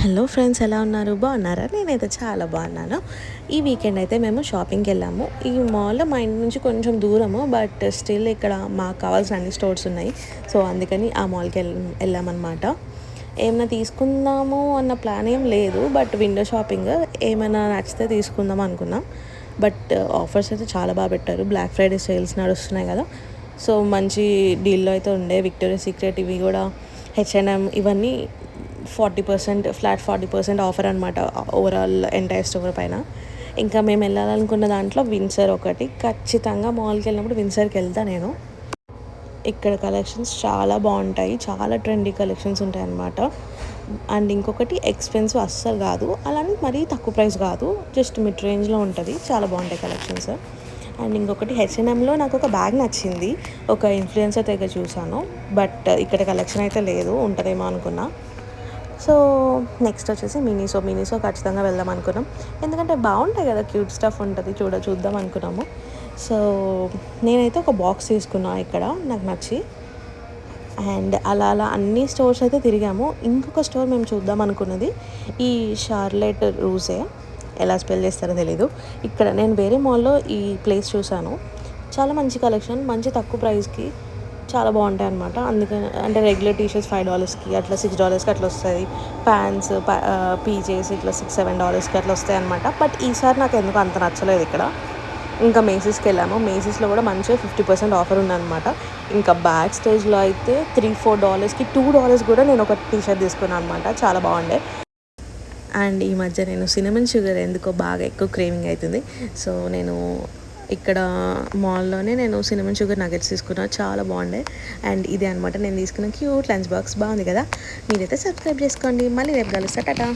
Hello friends, ఎలా ఉన్నారు? బాగున్నారా? నేనైతే చాలా బాగున్నాను. ఈ వీకెండ్ అయితే మేము షాపింగ్కి వెళ్ళాము. ఈ మాల్ మా ఇంటి నుంచి కొంచెం దూరము, బట్ స్టిల్ ఇక్కడ మాకు కావాల్సిన అన్ని స్టోర్స్ ఉన్నాయి. సో అందుకని ఆ మాల్కి వెళ్ళామన్నమాట. ఏమైనా తీసుకుందాము అన్న ప్లాన్ ఏం లేదు, బట్ విండో షాపింగ్ ఏమైనా నచ్చితే తీసుకుందాం అనుకున్నాం. బట్ ఆఫర్స్ అయితే చాలా బాగా పెట్టారు. బ్లాక్ ఫ్రైడే సేల్స్ నడుస్తున్నాయి కదా, సో మంచి డీల్లో అయితే ఉండే. విక్టోరియా సీక్రెట్ ఇవి కూడా, హెచ్ఎన్ఎం ఇవన్నీ 40% ఫ్లాట్ 40% ఆఫర్ అనమాట ఓవరాల్ ఎంటైర్ స్టోర్ పైన. ఇంకా మేము వెళ్ళాలనుకున్న దాంట్లో విన్సర్ ఒకటి. ఖచ్చితంగా మాల్కి వెళ్ళినప్పుడు విన్సర్కి వెళ్తా నేను. ఇక్కడ కలెక్షన్స్ చాలా బాగుంటాయి, చాలా ట్రెండీ కలెక్షన్స్ ఉంటాయి అన్నమాట. అండ్ ఇంకొకటి ఎక్స్పెన్సివ్ అస్సలు కాదు, అలానే మరీ తక్కువ ప్రైస్ కాదు, జస్ట్ మిడ్ రేంజ్లో ఉంటుంది. చాలా బాగుంటాయి కలెక్షన్స్. అండ్ ఇంకొకటి హెచ్ఎన్ఎంలో నాకు ఒక బ్యాగ్ నచ్చింది, ఒక ఇన్ఫ్లుయెన్సర్ దగ్గర చూసాను. బట్ ఇక్కడ కలెక్షన్ అయితే లేదు, ఉంటుందేమో అనుకున్నా. సో నెక్స్ట్ వచ్చేసి మినీసో ఖచ్చితంగా వెళ్దాం అనుకున్నాం, ఎందుకంటే బాగుంటాయి కదా, క్యూట్ స్టఫ్ ఉంటుంది, చూద్దాం అనుకున్నాము. సో నేనైతే ఒక బాక్స్ తీసుకున్నా ఇక్కడ నాకు నచ్చి. అండ్ అలా అన్ని స్టోర్స్ అయితే తిరిగాము. ఇంకొక స్టోర్ మేము చూద్దాం అనుకున్నది ఈ షార్లెట్ రూసే, ఎలా స్పెల్ చేస్తారో తెలీదు. ఇక్కడ నేను వేరే మాల్లో ఈ ప్లేస్ చూశాను. చాలా మంచి కలెక్షన్, మంచి తక్కువ ప్రైస్కి చాలా బాగుంటాయి అనమాట. అందుకని అంటే రెగ్యులర్ టీషర్ట్స్ $5కి అట్లా, $6కి అట్లా వస్తుంది. ప్యాంట్స్ పీజేస్ ఇట్లా $6-7కి అట్లా వస్తాయి అనమాట. బట్ ఈసారి నాకు ఎందుకు అంత నచ్చలేదు ఇక్కడ. ఇంకా మేసీస్కి వెళ్ళాము. మేసీస్లో కూడా మంచిగా 50% ఆఫర్ ఉందన్నమాట. ఇంకా బ్యాక్ స్టేజ్లో అయితే $3-4కి $2 కూడా నేను ఒక టీషర్ట్ తీసుకున్నాను అనమాట. చాలా బాగుండే. అండ్ ఈ మధ్య నేను సినమన్ షుగర్ ఎందుకో బాగా ఎక్కువ క్రేవింగ్ అవుతుంది. సో నేను ఇక్కడ మాల్లోనే నేను సినమన్ షుగర్ నగెట్స్ తీసుకున్నాను, చాలా బాగుండే. అండ్ ఇదే అనమాట నేను తీసుకున్న క్యూట్ లంచ్ బాక్స్. బాగుంది కదా? మీరైతే సబ్స్క్రైబ్ చేసుకోండి. మళ్ళీ రేపు కలుస్తా. టాటా.